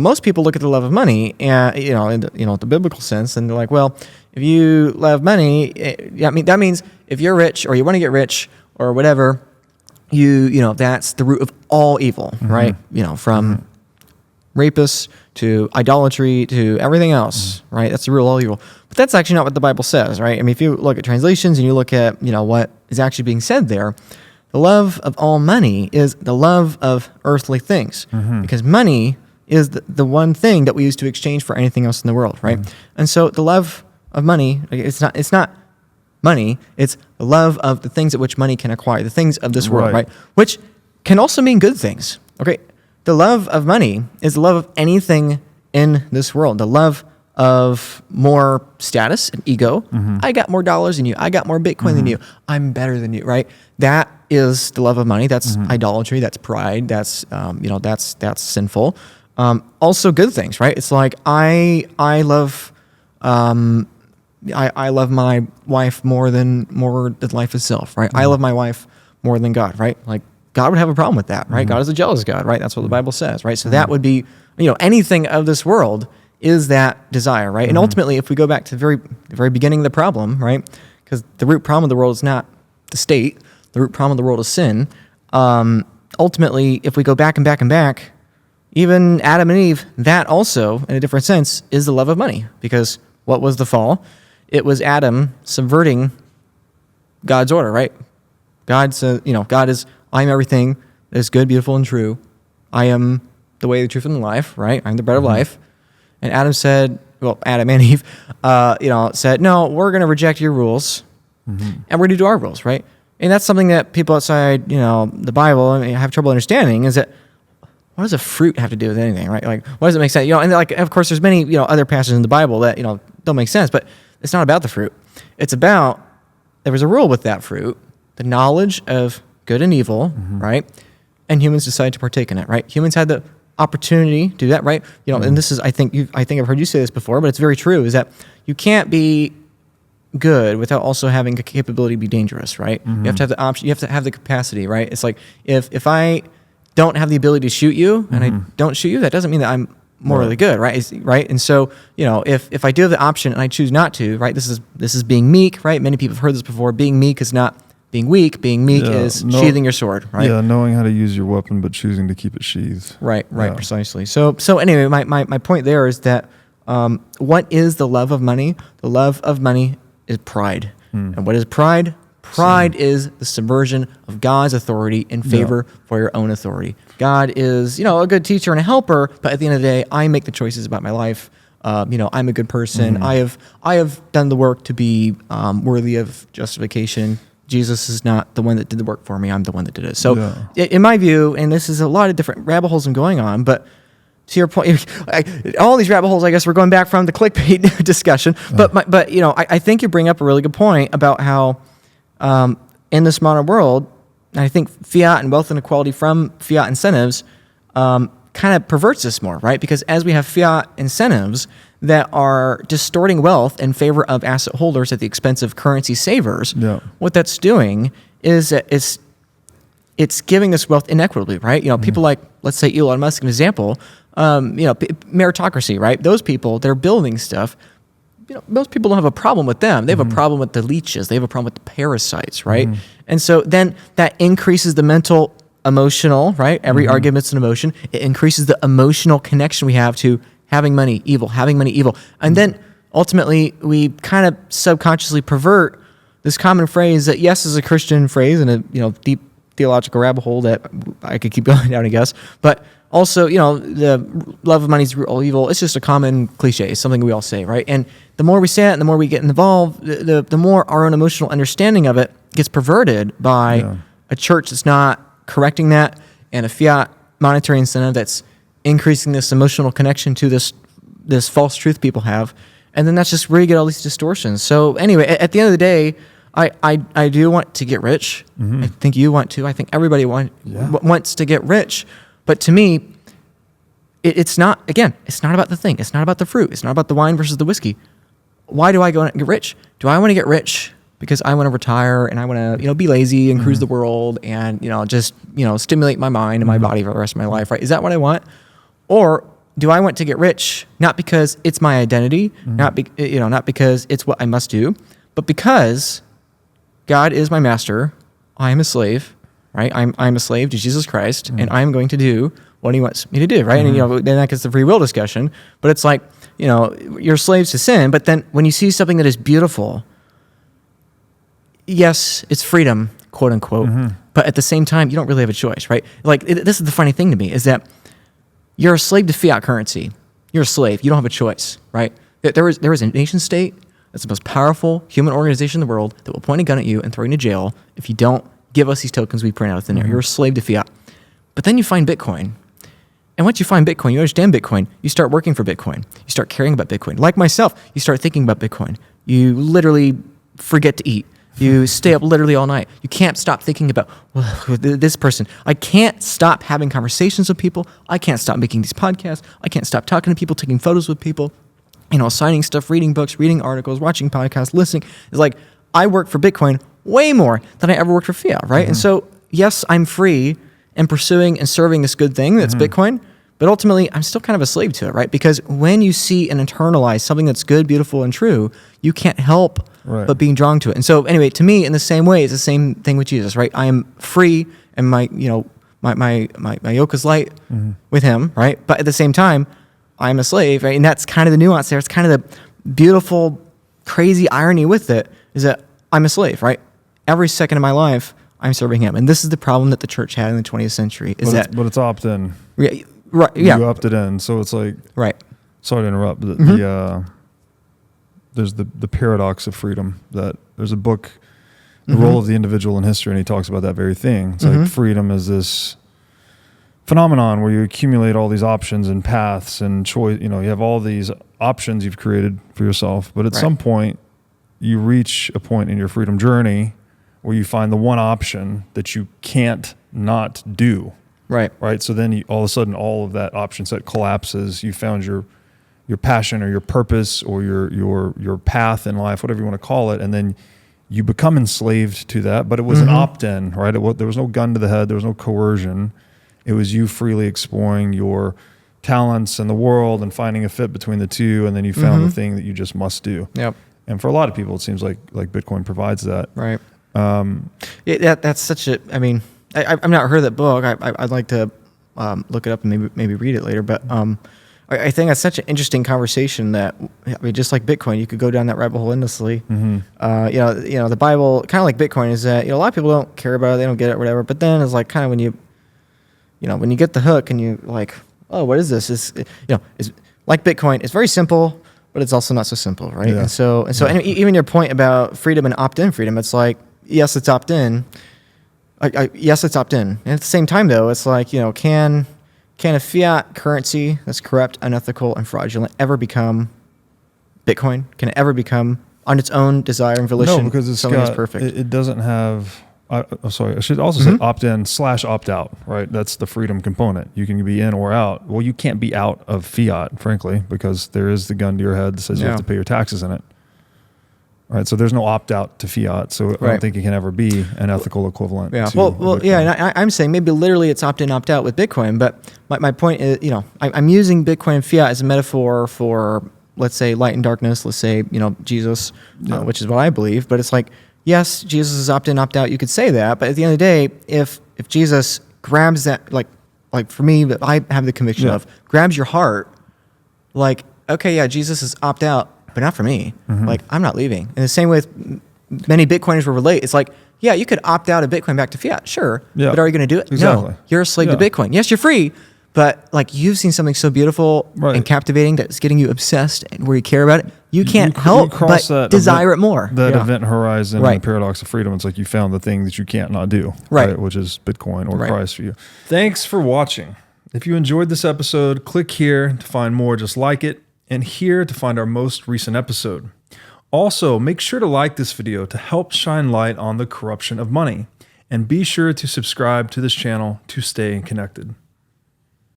most people look at the love of money, and in the biblical sense, and they're like, well, if you love money, that means if you're rich or you want to get rich or whatever, that's the root of all evil, right? From rapists to idolatry to everything else, right? That's the root of all evil. But that's actually not what the Bible says, right? I mean, if you look at translations and you look at, what is actually being said there, the love of all money is the love of earthly things, because money is the one thing that we use to exchange for anything else in the world, right? And so the love of money, it's not money, it's the love of the things at which money can acquire, the things of this world, right? Which can also mean good things, okay? The love of money is the love of anything in this world, the love of more status and ego. I got more dollars than you. I got more Bitcoin than you. I'm better than you, right? That is the love of money. That's idolatry. That's pride. That's that's sinful. Also good things, right? It's like I love I love my wife more than life itself, right? I love my wife more than God, right? Like God would have a problem with that, right? God is a jealous God, right? That's what the Bible says, right? So that would be, anything of this world is that desire, right? And ultimately, if we go back to the very beginning of the problem, right? Because the root problem of the world is not the state. The root problem of the world is sin. Ultimately, if we go back and back and back, even Adam and Eve, that also, in a different sense, is the love of money. Because what was the fall? It was Adam subverting God's order, right? God says, God is, I am everything that is good, beautiful, and true. I am the way, the truth, and the life, right? I'm the bread of life. And Adam and Eve, said, no, we're going to reject your rules, and we're going to do our rules, right? And that's something that people outside, the Bible have trouble understanding, is that what does a fruit have to do with anything, right? Like, what does it make sense? And of course, there's many, other passages in the Bible that, don't make sense, but it's not about the fruit. It's about, there was a rule with that fruit, the knowledge of good and evil, right? And humans decided to partake in it, right? Humans had the opportunity to do that, right? And this is, I think I've heard you say this before, but it's very true, is that you can't be good without also having the capability to be dangerous, right? You have to have the option, you have to have the capacity, right? It's like, if I don't have the ability to shoot you and I don't shoot you, that doesn't mean that I'm morally good, right? Right? And so, if I do have the option and I choose not to, right? This is being meek, right? Many people have heard this before. Being meek is not being weak. Being meek is sheathing your sword, right? Yeah, knowing how to use your weapon but choosing to keep it sheathed. Right, precisely. So anyway, my point there is that what is the love of money? The love of money is pride. And what is pride? Pride is the subversion of God's authority in favor for your own authority. God is, a good teacher and a helper, but at the end of the day, I make the choices about my life. I'm a good person. I have done the work to be worthy of justification. Jesus is not the one that did the work for me. I'm the one that did it. So in my view, and this is a lot of different rabbit holes I'm going on, but to your point, all these rabbit holes, I guess we're going back from the clickbait discussion. But I think you bring up a really good point about how in this modern world, I think fiat and wealth inequality from fiat incentives kind of perverts this more, right? Because as we have fiat incentives that are distorting wealth in favor of asset holders at the expense of currency savers, what that's doing is that it's giving this wealth inequitably, right? People like, let's say Elon Musk, an example, meritocracy, right? Those people, they're building stuff. Most people don't have a problem with them. They have a problem with the leeches. They have a problem with the parasites, right? And so then that increases the mental, emotional, right? Every argument's an emotion. It increases the emotional connection we have to having money evil. And then ultimately we kind of subconsciously pervert this common phrase that, yes, is a Christian phrase and a deep theological rabbit hole that I could keep going down, I guess. But also, the love of money is all evil. It's just a common cliche. It's something we all say, right? And the more we say it and the more we get involved, the more our own emotional understanding of it gets perverted by a church that's not correcting that and a fiat monetary incentive that's increasing this emotional connection to this false truth people have. And then that's just where you get all these distortions. So anyway, at the end of the day, I do want to get rich. I think you want to. I think everybody wants to get rich. But to me, it's not about the thing. It's not about the fruit. It's not about the wine versus the whiskey. Why do I go and get rich? Do I want to get rich because I want to retire and I want to, be lazy and cruise the world and, just, stimulate my mind and my body for the rest of my life, right? Is that what I want? Or do I want to get rich? Not because it's my identity, not because it's what I must do, but because God is my master. I am a slave, right? I'm a slave to Jesus Christ, and I'm going to do what he wants me to do, right? And then that gets the free will discussion. But it's like, you're slaves to sin, but then when you see something that is beautiful, yes, it's freedom, quote unquote, but at the same time, you don't really have a choice, right? Like, this is the funny thing to me, is that you're a slave to fiat currency. You're a slave. You don't have a choice, right? There is a nation state that's the most powerful human organization in the world that will point a gun at you and throw you into jail if you don't give us these tokens we print out of thin air. You're a slave to fiat. But then you find Bitcoin. And once you find Bitcoin, you understand Bitcoin, you start working for Bitcoin. You start caring about Bitcoin. Like myself, you start thinking about Bitcoin. You literally forget to eat. You stay up literally all night. You can't stop thinking about this person. I can't stop having conversations with people. I can't stop making these podcasts. I can't stop talking to people, taking photos with people, signing stuff, reading books, reading articles, watching podcasts, listening. It's like I work for Bitcoin way more than I ever worked for fiat, right? And so, yes, I'm free and pursuing and serving this good thing that's Bitcoin, but ultimately, I'm still kind of a slave to it, right? Because when you see and internalize something that's good, beautiful, and true, you can't help but being drawn to it. And so, anyway, to me, in the same way, it's the same thing with Jesus, right? I am free, and my yoke is light with him, right? But at the same time, I'm a slave, right? And that's kind of the nuance there. It's kind of the beautiful, crazy irony with it, is that I'm a slave, right? Every second of my life, I'm serving him. And this is the problem that the church had in the 20th century. But it's opt-in. Right. Yeah. You opted in, so it's like. Right. Sorry to interrupt. But there's the paradox of freedom. That there's a book, The Role of the Individual in History, and he talks about that very thing. It's like freedom is this phenomenon where you accumulate all these options and paths and choice. You have all these options you've created for yourself, but at some point, you reach a point in your freedom journey where you find the one option that you can't not do. Right. So then all of a sudden, all of that option set collapses. You found your passion or your purpose or your path in life, whatever you want to call it, and then you become enslaved to that. But it was an opt-in, right? There was no gun to the head. There was no coercion. It was you freely exploring your talents and the world and finding a fit between the two, and then you found the thing that you just must do. Yep. And for a lot of people, it seems like Bitcoin provides that. Right. That's such a. I mean, I've not heard that book. I'd like to look it up and maybe read it later. But I think that's such an interesting conversation that, just like Bitcoin, you could go down that rabbit hole endlessly. The Bible, kind of like Bitcoin, is that a lot of people don't care about it, they don't get it, whatever. But then it's like kind of when you get the hook and you like, oh, what is this? It's like Bitcoin. It's very simple, but it's also not so simple, right? Yeah. And so even your point about freedom and opt-in freedom, it's like, yes, it's opt-in. Yes, it's opt-in. And at the same time, though, it's like, can a fiat currency that's corrupt, unethical, and fraudulent ever become Bitcoin? Can it ever become, on its own desire and volition, no, because something that's perfect? It doesn't have. I should also say opt-in / opt-out, right? That's the freedom component. You can be in or out. Well, you can't be out of fiat, frankly, because there is the gun to your head that says you have to pay your taxes in it. Right, so there's no opt-out to fiat, so I don't think it can ever be an ethical equivalent. Yeah, and I'm saying maybe literally it's opt-in, opt-out with Bitcoin, but my point is, I'm using Bitcoin and fiat as a metaphor for, let's say, light and darkness. Let's say, Jesus, which is what I believe. But it's like, yes, Jesus is opt-in, opt-out. You could say that, but at the end of the day, if Jesus grabs that, like for me, I have the conviction of grabs your heart, like, okay, yeah, Jesus is opt-out, but not for me. Like, I'm not leaving. In the same way many Bitcoiners will relate. It's like, yeah, you could opt out of Bitcoin back to fiat, sure. Yeah. But are you going to do it? Exactly. No. You're a slave to Bitcoin. Yes, you're free, but like you've seen something so beautiful and captivating that's getting you obsessed and where you care about it. You can't help but desire it more. That event horizon and the paradox of freedom. It's like you found the thing that you can't not do, right? Which is Bitcoin or Christ for you. Thanks for watching. If you enjoyed this episode, click here to find more just like it, and here to find our most recent episode. Also, make sure to like this video to help shine light on the corruption of money, and be sure to subscribe to this channel to stay connected.